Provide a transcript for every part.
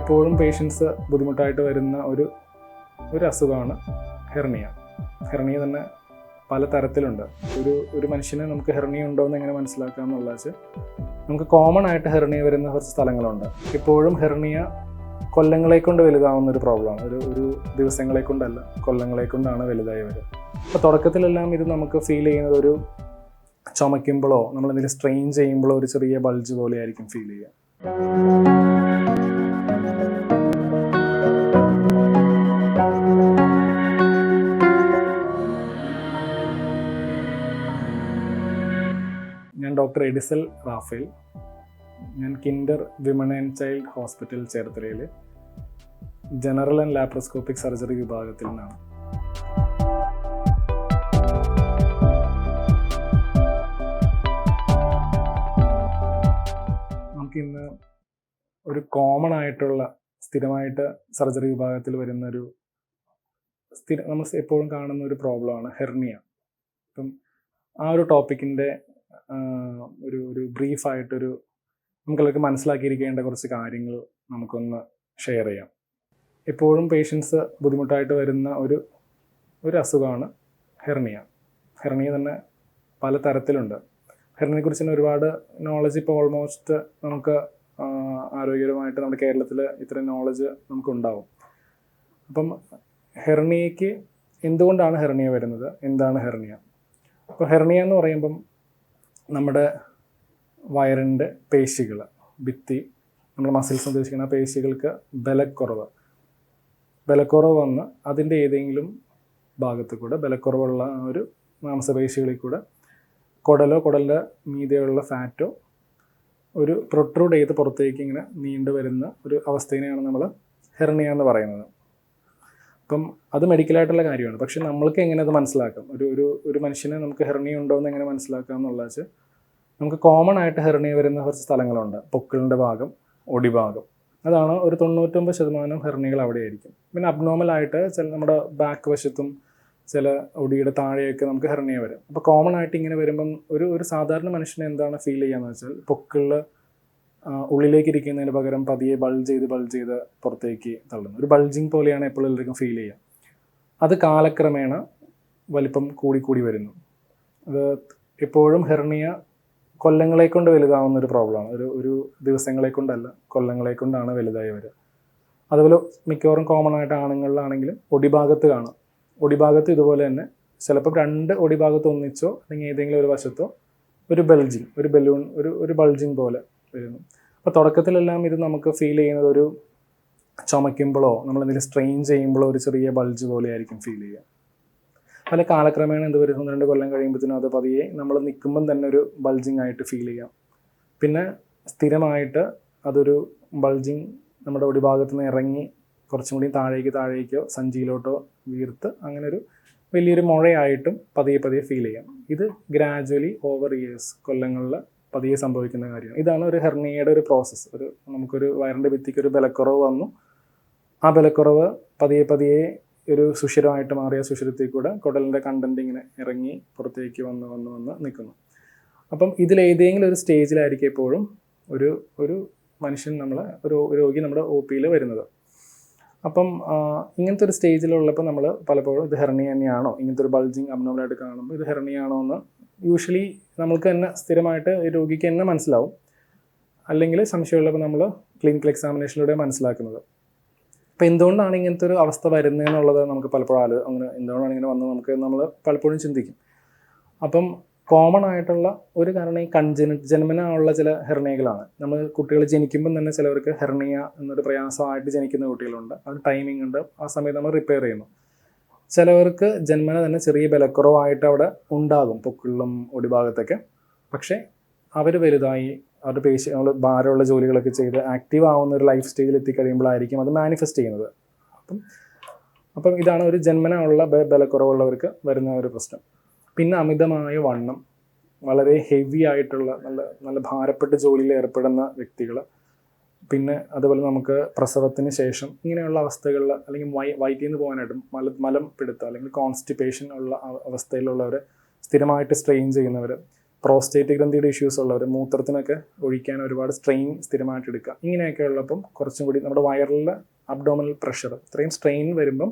എപ്പോഴും പേഷ്യൻസ് ബുദ്ധിമുട്ടായിട്ട് വരുന്ന ഒരു അസുഖമാണ് ഹെർണിയ. ഹെർണിയ തന്നെ പല തരത്തിലുണ്ട്. ഒരു മനുഷ്യന് നമുക്ക് ഹെർണിയ ഉണ്ടോ എന്ന് എങ്ങനെ മനസ്സിലാക്കാം എന്നുള്ളത് വെച്ച് നമുക്ക് കോമൺ ആയിട്ട് ഹെർണിയ വരുന്ന കുറച്ച് സ്ഥലങ്ങളുണ്ട്. എപ്പോഴും ഹെർണിയ കൊല്ലങ്ങളെ കൊണ്ട് വലുതാവുന്ന ഒരു പ്രോബ്ലമാണ്. ഒരു ദിവസങ്ങളെ കൊണ്ടല്ല, കൊല്ലങ്ങളെ കൊണ്ടാണ് വലുതായി വരിക. അപ്പോൾ തുടക്കത്തിലെല്ലാം ഇത് നമുക്ക് ഫീൽ ചെയ്യുന്നത് ഒരു ചുമയ്ക്കുമ്പോഴോ നമ്മൾ എന്തെങ്കിലും സ്ട്രെയിൻ ചെയ്യുമ്പോഴോ ഒരു ചെറിയ ബൾജ് പോലെ ആയിരിക്കും ഫീൽ ചെയ്യുക. ഞാൻ ഡോക്ടർ എഡിസൽ റാഫേൽ. ഞാൻ Kinder women and child hospital ചേർത്തലയിൽ ജനറൽ ആൻഡ് ലാപ്രോസ്കോപ്പിക് സർജറി വിഭാഗത്തിൽ നിന്നാണ്. നമുക്കിന്ന് ഒരു കോമൺ ആയിട്ടുള്ള സ്ഥിരമായിട്ട് സർജറി വിഭാഗത്തിൽ വരുന്ന നമ്മൾ എപ്പോഴും കാണുന്ന ഒരു പ്രോബ്ലമാണ് ഹെർണിയ. അപ്പം ആ ഒരു ടോപ്പിക്കിൻ്റെ ഒരു ബ്രീഫായിട്ടൊരു നമുക്കെല്ലാവർക്കും മനസ്സിലാക്കിയിരിക്കേണ്ട കുറച്ച് കാര്യങ്ങൾ നമുക്കൊന്ന് ഷെയർ ചെയ്യാം. എപ്പോഴും പേഷ്യൻസ് ബുദ്ധിമുട്ടായിട്ട് വരുന്ന ഒരു അസുഖമാണ് ഹെർണിയ. ഹെർണിയ തന്നെ പല തരത്തിലുണ്ട്. ഹെർണിയെക്കുറിച്ച് തന്നെ ഒരുപാട് നോളജ് ഇപ്പോൾ ഓൾമോസ്റ്റ് നമുക്ക് ആരോഗ്യപരമായിട്ട് നമ്മുടെ കേരളത്തിൽ ഇത്രയും നോളജ് നമുക്കുണ്ടാവും. അപ്പം ഹെർണിയയ്ക്ക് എന്തുകൊണ്ടാണ് ഹെർണിയ വരുന്നത്, എന്താണ് ഹെർണിയ? അപ്പോൾ ഹെർണിയ എന്ന് പറയുമ്പം നമ്മുടെ വയറിൻ്റെ പേശികൾ, ഭിത്തി, നമ്മുടെ മസിൽസ് ഉദ്ദേശിക്കുന്ന പേശികൾക്ക് ബലക്കുറവ് വന്ന് അതിൻ്റെ ഏതെങ്കിലും ഭാഗത്ത് കൂടെ ബലക്കുറവുള്ള ഒരു മാംസപേശികളിൽ കൂടെ കുടലിൻ്റെ മീതെയുള്ള ഫാറ്റോ ഒരു പ്രൊട്രൂഡ് ചെയ്ത് പുറത്തേക്ക് ഇങ്ങനെ നീണ്ടു വരുന്ന ഒരു അവസ്ഥയിനെയാണ് നമ്മൾ ഹെർണിയ എന്ന് പറയുന്നത്. അപ്പം അത് മെഡിക്കലായിട്ടുള്ള കാര്യമാണ്. പക്ഷെ നമ്മൾക്ക് എങ്ങനെ അത് മനസ്സിലാക്കാം, ഒരു മനുഷ്യന് നമുക്ക് ഹെർണിയ ഉണ്ടോ എന്ന് എങ്ങനെ മനസ്സിലാക്കാം എന്നുള്ളത് വെച്ച് നമുക്ക് കോമൺ ആയിട്ട് ഹെർണിയ വരുന്ന കുറച്ച് സ്ഥലങ്ങളുണ്ട്. പൊക്കിളിൻ്റെ ഭാഗം, ഒടിഭാഗം, അതാണ് ഒരു 99% ഹെർണിയകൾ അവിടെ ആയിരിക്കും. പിന്നെ അബ്നോർമലായിട്ട് നമ്മുടെ ബാക്ക് വശത്തും ചില ഒടിയുടെ താഴെയൊക്കെ നമുക്ക് ഹെർണിയ വരും. അപ്പോൾ കോമൺ ആയിട്ട് ഇങ്ങനെ വരുമ്പം ഒരു സാധാരണ മനുഷ്യന് എന്താണ് ഫീൽ ചെയ്യാന്ന് വെച്ചാൽ പൊക്കിളിൽ ഉള്ളിലേക്ക് ഇരിക്കുന്നതിന് പകരം പതിയെ ബൾജ് ചെയ്ത് പുറത്തേക്ക് തള്ളുന്നു. ഒരു ബൾജിങ് പോലെയാണ് എപ്പോഴും എല്ലാവർക്കും ഫീൽ ചെയ്യുക. അത് കാലക്രമേണ വലിപ്പം കൂടി വരുന്നു. അത് എപ്പോഴും ഹെർണിയ കൊല്ലങ്ങളെ കൊണ്ട് വലുതാവുന്ന ഒരു പ്രോബ്ലമാണ്. ഒരു ദിവസങ്ങളെ കൊണ്ടല്ല, കൊല്ലങ്ങളെ കൊണ്ടാണ് വലുതായി വരിക. അതുപോലെ മിക്കവാറും കോമൺ ആയിട്ട് ആണുങ്ങളിലാണെങ്കിലും ഒടിഭാഗത്ത് കാണാം. ഒടിഭാഗത്ത് ഇതുപോലെ തന്നെ ചിലപ്പോൾ 2 ഒടിഭാഗത്ത് ഒന്നിച്ചോ അല്ലെങ്കിൽ ഏതെങ്കിലും ഒരു വശത്തോ ഒരു ബലൂൺ ഒരു ബൾജിങ് പോലെ വരുന്നു. അപ്പോൾ തുടക്കത്തിലെല്ലാം ഇത് നമുക്ക് ഫീൽ ചെയ്യുന്നത് ഒരു ചുമയ്ക്കുമ്പോഴോ നമ്മൾ എന്തെങ്കിലും സ്ട്രെയിൻ ചെയ്യുമ്പോഴോ ഒരു ചെറിയ ബൾജ് പോലെ ആയിരിക്കും ഫീൽ ചെയ്യുക. പല കാലക്രമേണ എന്ത് വരും, 1-2 കൊല്ലം കഴിയുമ്പോഴത്തേനും അത് പതിയെ നമ്മൾ നിൽക്കുമ്പം തന്നെ ഒരു ബൾജിങ് ആയിട്ട് ഫീൽ ചെയ്യാം. പിന്നെ സ്ഥിരമായിട്ട് അതൊരു ബൾജിങ് നമ്മുടെ ഒടിഭാഗത്ത് നിന്ന് ഇറങ്ങി കുറച്ചും കൂടി താഴേക്കോ സഞ്ചിയിലോട്ടോ വീർത്ത് അങ്ങനെ ഒരു വലിയൊരു മുഴയായിട്ടും പതിയെ ഫീൽ ചെയ്യാം. ഇത് ഗ്രാജുവലി ഓവർ ഇയേഴ്സ്, കൊല്ലങ്ങളിൽ പതിയെ സംഭവിക്കുന്ന കാര്യമാണ്. ഇതാണ് ഒരു ഹെർണിയയുടെ ഒരു പ്രോസസ്സ്. നമുക്കൊരു വയറിൻ്റെ ഭിത്തിക്ക് ഒരു ബലക്കുറവ് വന്നു, ആ ബലക്കുറവ് പതിയെ ഒരു സുഷിരമായിട്ട് മാറിയ സുഷിരത്തിൽ കൂടെ കുടലിൻ്റെ കണ്ടന്റ് ഇങ്ങനെ ഇറങ്ങി പുറത്തേക്ക് വന്ന് നിൽക്കുന്നു. അപ്പം ഇതിലേതെങ്കിലും ഒരു സ്റ്റേജിലായിരിക്കും എപ്പോഴും ഒരു മനുഷ്യൻ ഒരു രോഗി നമ്മുടെ OP-യിൽ വരുന്നത്. അപ്പം ഇങ്ങനത്തെ ഒരു സ്റ്റേജിലുള്ളപ്പോൾ നമ്മൾ പലപ്പോഴും ഇത് ഹെർണിയ തന്നെയാണോ, ഇങ്ങനത്തെ ഒരു ബൾജിങ് അബ്നോർമലായിട്ട് കാണുമ്പോൾ ഇത് ഹെർണിയ ആണോ എന്ന് യൂഷ്വലി നമുക്ക് തന്നെ സ്ഥിരമായിട്ട് രോഗിക്ക് തന്നെ മനസ്സിലാവും. അല്ലെങ്കിൽ സംശയമുള്ളപ്പോൾ നമ്മൾ ക്ലിനിക്കൽ എക്സാമിനേഷനിലൂടെ മനസ്സിലാക്കുന്നത്. അപ്പോൾ എന്തുകൊണ്ടാണ് ഇങ്ങനത്തെ ഒരു അവസ്ഥ വരുന്നതെന്നുള്ളത് നമുക്ക് പലപ്പോഴും എന്തുകൊണ്ടാണ് ഇങ്ങനെ വന്നത് നമ്മൾ പലപ്പോഴും ചിന്തിക്കും. അപ്പം കോമൺ ആയിട്ടുള്ള ഒരു കാരണം ഈ ജന്മനായുള്ള ചില ഹെർണിയകളാണ്. നമ്മൾ കുട്ടികൾ ജനിക്കുമ്പം തന്നെ ചിലവർക്ക് ഹെർണിയ എന്നൊരു പ്രയാസമായിട്ട് ജനിക്കുന്ന കുട്ടികളുണ്ട്. അത് ടൈമിംഗ് ഉണ്ട്, ആ സമയത്ത് നമ്മൾ റിപ്പയർ ചെയ്യുന്നു. ചിലവർക്ക് ജന്മന തന്നെ ചെറിയ ബലക്കുറവായിട്ട് അവിടെ ഉണ്ടാകും പൊക്കിളിലും ഒടിഭാഗത്തൊക്കെ. പക്ഷേ അവർ വലുതായി അവരുടെ നമ്മൾ ഭാരമുള്ള ജോലികളൊക്കെ ചെയ്ത് ആക്റ്റീവ് ആവുന്ന ഒരു ലൈഫ് സ്റ്റേജിൽ എത്തിക്കഴിയുമ്പോഴായിരിക്കും അത് മാനിഫെസ്റ്റ് ചെയ്യുന്നത്. അപ്പം ഇതാണ് ഒരു ജന്മനുള്ള ബലക്കുറവുള്ളവർക്ക് വരുന്ന ഒരു പ്രശ്നം. പിന്നെ അമിതമായ വണ്ണം, വളരെ ഹെവി ആയിട്ടുള്ള നല്ല ഭാരപ്പെട്ട ജോലിയിൽ ഏർപ്പെടുന്ന വ്യക്തികൾ, പിന്നെ അതുപോലെ നമുക്ക് പ്രസവത്തിന് ശേഷം ഇങ്ങനെയുള്ള അവസ്ഥകളിൽ അല്ലെങ്കിൽ വയറ്റിൽ നിന്ന് പോകാനായിട്ടും മലം പിടുത്തം അല്ലെങ്കിൽ കോൺസ്റ്റിപ്പേഷൻ ഉള്ള അവസ്ഥയിലുള്ളവർ, സ്ഥിരമായിട്ട് സ്ട്രെയിൻ ചെയ്യുന്നവർ, പ്രോസ്റ്റേറ്റ് ഗ്രന്ഥിയുടെ ഇഷ്യൂസ് ഉള്ളവർ, മൂത്രത്തിനൊക്കെ ഒഴിക്കാൻ ഒരുപാട് സ്ട്രെയിൻ സ്ഥിരമായിട്ട് എടുക്കുക, ഇങ്ങനെയൊക്കെ ഉള്ളപ്പം കുറച്ചും കൂടി നമ്മുടെ വയറിലെ അബ്ഡോമിനൽ പ്രഷർ ഇത്രയും സ്ട്രെയിൻ വരുമ്പം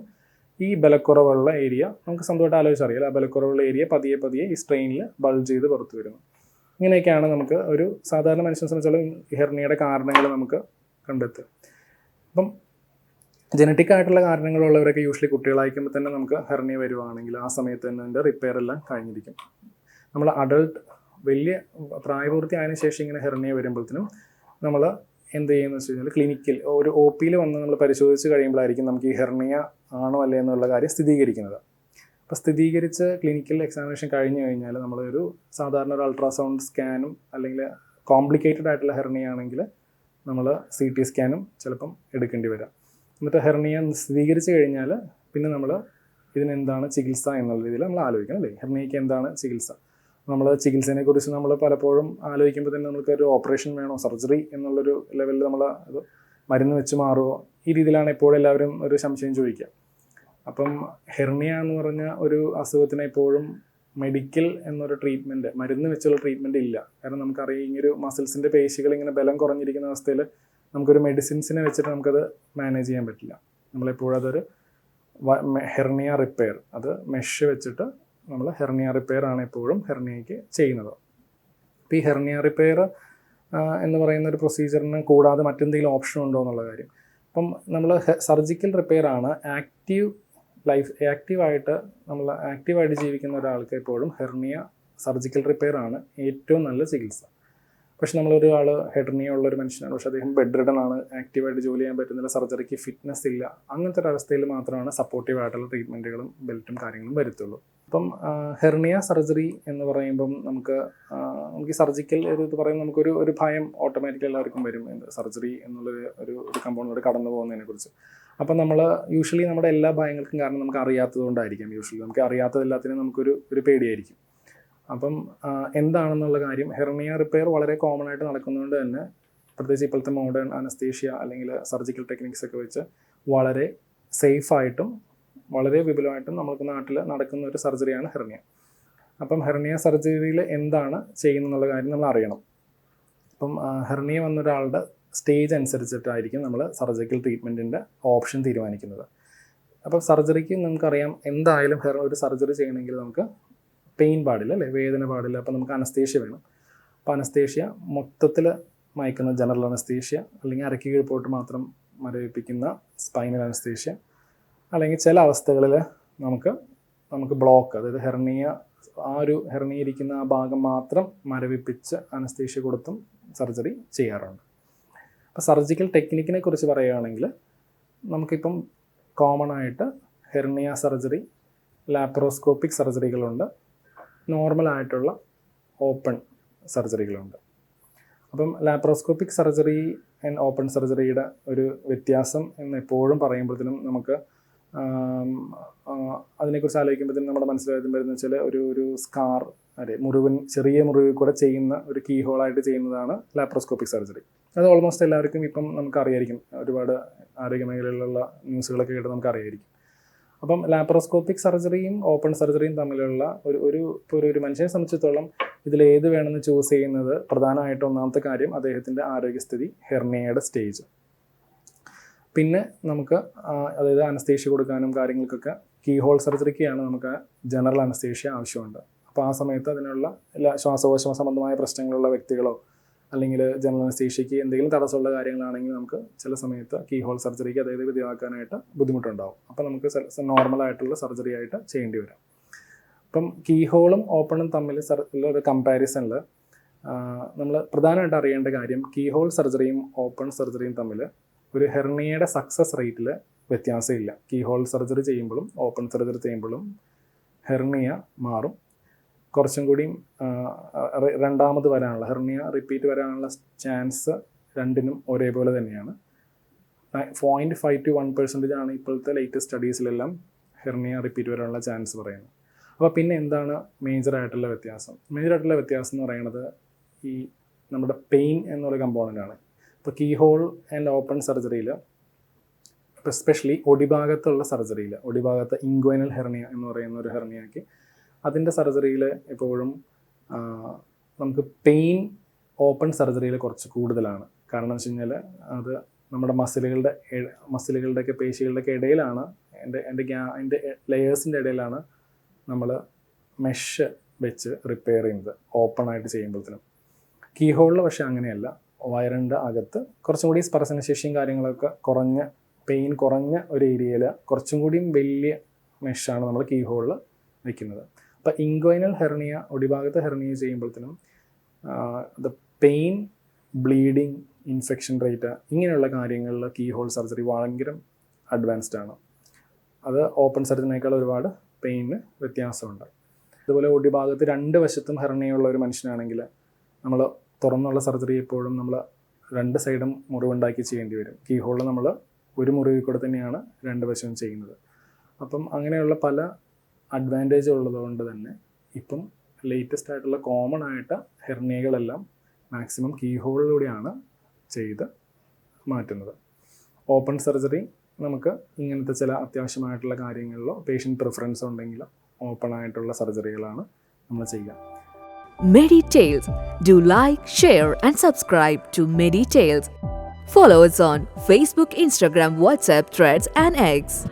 ഈ ബലക്കുറവുള്ള ഏരിയ നമുക്ക് സ്വന്തമായിട്ട് ആലോചിച്ചറിയാം. ആ ബലക്കുറവുള്ള ഏരിയ പതിയെ പതിയെ ഈ സ്ട്രെയിനിൽ ബൾജ് ചെയ്ത് പുറത്തു വരുന്നു. ഇങ്ങനെയൊക്കെയാണ് നമുക്ക് ഒരു സാധാരണ മനുഷ്യനെ സംബന്ധിച്ചോളം ഹെർണിയയുടെ കാരണങ്ങൾ നമുക്ക് കണ്ടെത്തുക. അപ്പം ജനറ്റിക് ആയിട്ടുള്ള കാരണങ്ങളുള്ളവരൊക്കെ യൂഷ്വലി കുട്ടികളായിരിക്കുമ്പോൾ തന്നെ നമുക്ക് ഹെർണിയ വരുവാണെങ്കിൽ ആ സമയത്ത് തന്നെ അതിൻ്റെ റിപ്പയർ എല്ലാം കഴിഞ്ഞിരിക്കും. നമ്മൾ അഡൾട്ട് വലിയ പ്രായപൂർത്തി ആയതിനു ശേഷം ഇങ്ങനെ ഹെർണിയ വരുമ്പോഴത്തേനും നമ്മൾ എന്ത് ചെയ്യുന്നത് വെച്ച് കഴിഞ്ഞാൽ ക്ലിനിക്കിൽ ഒരു ഒ പിയിൽ വന്ന് നമ്മൾ പരിശോധിച്ച് കഴിയുമ്പോഴായിരിക്കും നമുക്ക് ഈ ഹെർണിയ ആണോ അല്ലേ എന്നുള്ള കാര്യം സ്ഥിരീകരിക്കുന്നത്. അപ്പോൾ സ്ഥിരീകരിച്ച് ക്ലിനിക്കൽ എക്സാമിനേഷൻ കഴിഞ്ഞ് കഴിഞ്ഞാൽ നമ്മളൊരു സാധാരണ ഒരു അൾട്രാസൗണ്ട് സ്കാനും അല്ലെങ്കിൽ കോംപ്ലിക്കേറ്റഡ് ആയിട്ടുള്ള ഹെർണിയ ആണെങ്കിൽ നമ്മൾ CT സ്കാനും ചിലപ്പം എടുക്കേണ്ടി വരാം. എന്നിട്ട് ഹെർണിയ സ്ഥിരീകരിച്ച് കഴിഞ്ഞാൽ പിന്നെ നമ്മൾ ഇതിനെന്താണ് ചികിത്സ എന്നുള്ള രീതിയിൽ നമ്മൾ ആലോചിക്കണം അല്ലേ. ഹെർണിയയ്ക്ക് എന്താണ് ചികിത്സ? നമ്മൾ ചികിത്സയെക്കുറിച്ച് നമ്മൾ പലപ്പോഴും ആലോചിക്കുമ്പോൾ തന്നെ നമുക്കൊരു ഓപ്പറേഷൻ വേണോ, സർജറി എന്നുള്ളൊരു ലെവലിൽ നമ്മൾ അത് മരുന്ന് വെച്ച് മാറുമോ, ഈ രീതിയിലാണ് എപ്പോഴും എല്ലാവരും ഒരു സംശയം ചോദിക്കുക. അപ്പം ഹെർണിയ എന്ന് പറഞ്ഞ ഒരു അസുഖത്തിന് എപ്പോഴും മെഡിക്കൽ എന്നൊരു ട്രീറ്റ്മെൻറ്റ്, മരുന്ന് വെച്ചുള്ള ട്രീറ്റ്മെൻറ്റ് ഇല്ല. കാരണം നമുക്കറിയാം ഇങ്ങനൊരു മസിൽസിൻ്റെ പേശികൾ ഇങ്ങനെ ബലം കുറഞ്ഞിരിക്കുന്ന അവസ്ഥയിൽ നമുക്കൊരു മെഡിസിൻസിനെ വെച്ചിട്ട് നമുക്കത് മാനേജ് ചെയ്യാൻ പറ്റില്ല. നമ്മളെപ്പോഴും അതൊരു ഹെർണിയ റിപ്പയർ, അത് മെഷ് വെച്ചിട്ട് നമ്മൾ ഹെർണിയ റിപ്പയർ ആണ് എപ്പോഴും ഹെർണിയയ്ക്ക് ചെയ്യുന്നത്. അപ്പോൾ ഈ ഹെർണിയ റിപ്പയർ എന്ന് പറയുന്ന ഒരു പ്രൊസീജിയറിന് കൂടാതെ മറ്റെന്തെങ്കിലും ഓപ്ഷൻ ഉണ്ടോ എന്നുള്ള കാര്യം. അപ്പം നമ്മൾ സർജിക്കൽ റിപ്പയർ ആണ് ആക്റ്റീവായിട്ട് ജീവിക്കുന്ന ഒരാൾക്ക് എപ്പോഴും ഹെർണിയ സർജിക്കൽ റിപ്പയർ ആണ് ഏറ്റവും നല്ല ചികിത്സ. പക്ഷെ നമ്മളൊരാൾ ഹെർണിയ ഉള്ളൊരു മനുഷ്യനാണ്, പക്ഷേ അദ്ദേഹം ബെഡ് റിഡൻ ആണ്, ആക്റ്റീവായിട്ട് ജോലി ചെയ്യാൻ പറ്റുന്നില്ല, സർജറിക്ക് ഫിറ്റ്നസ് ഇല്ല, അങ്ങനത്തെ ഒരു അവസ്ഥയിൽ മാത്രമാണ് സപ്പോർട്ടീവ് ആയിട്ടുള്ള ട്രീറ്റ്മെൻറ്റുകളും ബെൽറ്റും കാര്യങ്ങളും വരുത്തുള്ളൂ. അപ്പം ഹെർണിയ സർജറി എന്ന് പറയുമ്പം നമുക്ക് ഈ സർജിക്കൽ ഇത് പറയുമ്പോൾ നമുക്കൊരു ഭയം ഓട്ടോമാറ്റിക്കലി എല്ലാവർക്കും വരും, സർജറി എന്നുള്ളൊരു ഒരു കമ്പോണോട് കടന്നു പോകുന്നതിനെക്കുറിച്ച്. അപ്പം നമ്മൾ യൂഷ്വലി നമ്മുടെ എല്ലാ ഭയങ്ങൾക്കും കാരണം നമുക്ക് അറിയാത്തതുകൊണ്ടായിരിക്കും. യൂഷ്വലി നമുക്ക് അറിയാത്തതെല്ലാത്തിനും നമുക്കൊരു പേടിയായിരിക്കും. അപ്പം എന്താണെന്നുള്ള കാര്യം, ഹെർണിയ റിപ്പയർ വളരെ കോമൺ ആയിട്ട് നടക്കുന്നതുകൊണ്ട് തന്നെ പ്രത്യേകിച്ച് ഇപ്പോഴത്തെ മോഡേൺ അനസ്തേഷ്യ അല്ലെങ്കിൽ സർജിക്കൽ ടെക്നിക്സ് ഒക്കെ വെച്ച് വളരെ സേഫായിട്ടും വളരെ വിപുലമായിട്ടും നമുക്ക് നാട്ടിൽ നടക്കുന്ന ഒരു സർജറിയാണ് ഹെർണിയ. അപ്പം ഹെർണിയ സർജറിയിൽ എന്താണ് ചെയ്യുന്നതെന്നുള്ള കാര്യം നമ്മൾ അറിയണം. അപ്പം ഹെർണിയ വന്ന ഒരാളുടെ സ്റ്റേജ് അനുസരിച്ചിട്ടായിരിക്കും നമ്മൾ സർജിക്കൽ ട്രീറ്റ്മെൻറ്റിൻ്റെ ഓപ്ഷൻ തീരുമാനിക്കുന്നത്. അപ്പോൾ സർജറിക്ക് നമുക്കറിയാം എന്തായാലും ഒരു സർജറി ചെയ്യണമെങ്കിൽ നമുക്ക് പെയിൻ പാടില്ല അല്ലേ, വേദന പാടില്ല. അപ്പോൾ നമുക്ക് അനസ്തേഷ്യ വേണം. അപ്പോൾ അനസ്തേഷ്യ മൊത്തത്തിൽ മയക്കുന്ന ജനറൽ അനസ്തേഷ്യ, അല്ലെങ്കിൽ അരക്ക് കീഴ്പോട്ട് മാത്രം മരവിപ്പിക്കുന്ന സ്പൈനൽ അനസ്തേഷ്യ, അല്ലെങ്കിൽ ചില അവസ്ഥകളിൽ നമുക്ക് ബ്ലോക്ക്, അതായത് ഹെർണിയ ഇരിക്കുന്ന ആ ഭാഗം മാത്രം മരവിപ്പിച്ച് അനസ്തേഷ്യ കൊടുത്തും സർജറി ചെയ്യാറുണ്ട്. അപ്പോൾ സർജിക്കൽ ടെക്നിക്കിനെ കുറിച്ച് പറയുകയാണെങ്കിൽ നമുക്കിപ്പം കോമൺ ആയിട്ട് ഹെർണിയ സർജറി, ലാപ്രോസ്കോപ്പിക് സർജറികളുണ്ട്, നോർമലായിട്ടുള്ള ഓപ്പൺ സർജറികളുണ്ട്. അപ്പം ലാപ്രോസ്കോപ്പിക് സർജറി ആൻഡ് ഓപ്പൺ സർജറിയുടെ ഒരു വ്യത്യാസം എന്ന് എപ്പോഴും പറയുമ്പോഴത്തേനും നമുക്ക് അതിനെക്കുറിച്ച് ആലോചിക്കുമ്പോഴത്തേനും നമ്മുടെ മനസ്സിലായത് വരുന്ന വെച്ചാൽ ഒരു സ്കാർ, ചെറിയ മുറിവിൽ കൂടെ ചെയ്യുന്ന ഒരു കീ ഹോളായിട്ട് ചെയ്യുന്നതാണ് ലാപ്രോസ്കോപ്പിക് സർജറി. അത് ഓൾമോസ്റ്റ് എല്ലാവർക്കും ഇപ്പം നമുക്കറിയായിരിക്കും, ഒരുപാട് ആരോഗ്യ മേഖലയിലുള്ള ന്യൂസുകളൊക്കെ കേട്ട് നമുക്കറിയായിരിക്കും. അപ്പം ലാപ്രോസ്കോപ്പിക് സർജറിയും ഓപ്പൺ സർജറിയും തമ്മിലുള്ള ഒരു മനുഷ്യനെ സംബന്ധിച്ചിടത്തോളം ഇതിലേത് വേണമെന്ന് ചൂസ് ചെയ്യുന്നത് പ്രധാനമായിട്ടും ഒന്നാമത്തെ കാര്യം അദ്ദേഹത്തിൻ്റെ ആരോഗ്യസ്ഥിതി, ഹെർണിയയുടെ സ്റ്റേജ്. പിന്നെ നമുക്ക് അതായത് അനസ്തേഷ്യ കൊടുക്കാനും കാര്യങ്ങൾക്കൊക്കെ കീ ഹോൾ സർജറിക്കാണ് നമുക്ക് ജനറൽ അനസ്തേഷ്യ ആവശ്യമുണ്ട്. അപ്പോൾ ആ സമയത്ത് അതിനുള്ള ശ്വാസകോശ സംബന്ധമായ പ്രശ്നങ്ങളുള്ള വ്യക്തികളോ അല്ലെങ്കിൽ ജനറൽ അനസ്തേഷ്യയ്ക്ക് എന്തെങ്കിലും തടസ്സമുള്ള കാര്യങ്ങളാണെങ്കിൽ നമുക്ക് ചില സമയത്ത് കീ ഹോൾ സർജറിക്ക് അതായത് വിധേയമാക്കാനായിട്ട് ബുദ്ധിമുട്ടുണ്ടാവും. അപ്പോൾ നമുക്ക് നോർമലായിട്ടുള്ള സർജറി ആയിട്ട് ചെയ്യേണ്ടി വരും. അപ്പം കീ ഹോളും ഓപ്പണും തമ്മിൽ ഒരു കമ്പാരിസണിൽ നമ്മൾ പ്രധാനമായിട്ട് അറിയേണ്ട കാര്യം, കീ ഹോൾ സർജറിയും ഓപ്പൺ സർജറിയും തമ്മിൽ ഒരു ഹെർണിയയുടെ സക്സസ് റേറ്റിൽ വ്യത്യാസമില്ല. കീ ഹോൾ സർജറി ചെയ്യുമ്പോഴും ഓപ്പൺ സർജറി ചെയ്യുമ്പോഴും ഹെർണിയ മാറും. കുറച്ചും കൂടിയും രണ്ടാമത് വരാനുള്ള ഹെർണിയ റിപ്പീറ്റ് വരാനുള്ള ചാൻസ് രണ്ടിനും ഒരേപോലെ തന്നെയാണ്. 0.5 to 1% ആണ് ഇപ്പോഴത്തെ ലേറ്റസ്റ്റ് സ്റ്റഡീസിലെല്ലാം ഹെർണിയ റിപ്പീറ്റ് വരാനുള്ള ചാൻസ് പറയുന്നത്. അപ്പോൾ പിന്നെ എന്താണ് മേജറായിട്ടുള്ള വ്യത്യാസം? മേജറായിട്ടുള്ള വ്യത്യാസം എന്ന് പറയുന്നത് ഈ നമ്മുടെ പെയിൻ എന്നുള്ള കമ്പോണൻ്റാണ്. ഇപ്പോൾ കീ ഹോൾ ആൻഡ് ഓപ്പൺ സർജറിയിൽ, എസ്പെഷ്യലി ഒടിഭാഗത്തുള്ള സർജറിയിൽ, ഒടിഭാഗത്ത് ഇൻഗ്വൈനൽ ഹെർണിയ എന്ന് പറയുന്ന ഒരു ഹെർണിയയ്ക്ക് അതിൻ്റെ സർജറിയിൽ എപ്പോഴും നമുക്ക് പെയിൻ ഓപ്പൺ സർജറിയിൽ കുറച്ച് കൂടുതലാണ്. കാരണം എന്ന് വെച്ച് കഴിഞ്ഞാൽ അത് നമ്മുടെ മസിലുകളുടെയൊക്കെ പേശികളുടെയൊക്കെ ഇടയിലാണ്, എൻ്റെ ലെയേഴ്സിൻ്റെ ഇടയിലാണ് നമ്മൾ മെഷ് വെച്ച് റിപ്പയർ ചെയ്യുന്നത് ഓപ്പൺ ആയിട്ട് ചെയ്യുമ്പോഴത്തേനും. കീ ഹോളിൽ പക്ഷേ അങ്ങനെയല്ല. വയറിൻ്റെ അകത്ത് കുറച്ചും കൂടി സ്പർശനശേഷിയും കാര്യങ്ങളൊക്കെ കുറഞ്ഞ, പെയിൻ കുറഞ്ഞ ഒരു ഏരിയയിൽ കുറച്ചും കൂടിയും വലിയ മെഷാണ് നമ്മൾ കീ ഹോളിൽ വയ്ക്കുന്നത്. അപ്പോൾ ഇൻഗ്വൈനൽ ഹെർണിയ, ഒടിഭാഗത്ത് ഹെർണിയ ചെയ്യുമ്പോഴത്തേനും the pain, bleeding, infection rate ഇങ്ങനെയുള്ള കാര്യങ്ങളിൽ കീ ഹോൾ സർജറി ഭയങ്കര അഡ്വാൻസ്ഡ് ആണ്. അത് ഓപ്പൺ സർജറിനേക്കാൾ ഒരുപാട് പെയിന് വ്യത്യാസമുണ്ട്. അതുപോലെ ഒടിഭാഗത്ത് 2 വശത്തും ഹെർണിയുള്ള ഒരു മനുഷ്യനാണെങ്കിൽ നമ്മൾ തുറന്നുള്ള സർജറി എപ്പോഴും നമ്മൾ 2 സൈഡും മുറിവുണ്ടാക്കി ചെയ്യേണ്ടി വരും. കീ ഹോളിൽ നമ്മൾ ഒരു മുറിവിൽ കൂടെ തന്നെയാണ് 2 വശവും ചെയ്യുന്നത്. അപ്പം അങ്ങനെയുള്ള പല അഡ്വാൻറ്റേജ് ഉള്ളതുകൊണ്ട് തന്നെ ഇപ്പം ലേറ്റസ്റ്റ് ആയിട്ടുള്ള കോമൺ ആയിട്ട് ഹെർണിയകളെല്ലാം മാക്സിമം കീ ഹോളിലൂടെയാണ് ചെയ്ത് മാറ്റുന്നത്. ഓപ്പൺ സർജറി നമുക്ക് ഇങ്ങനത്തെ ചില അത്യാവശ്യമായിട്ടുള്ള കാര്യങ്ങളിലോ പേഷ്യൻ്റ് പ്രിഫറൻസ് ഉണ്ടെങ്കിൽ ഓപ്പൺ ആയിട്ടുള്ള സർജറികളാണ് നമ്മൾ ചെയ്യുക. Meditales. Do like, share and subscribe to Meditales. Follow us on Facebook, Instagram, WhatsApp, Threads and X.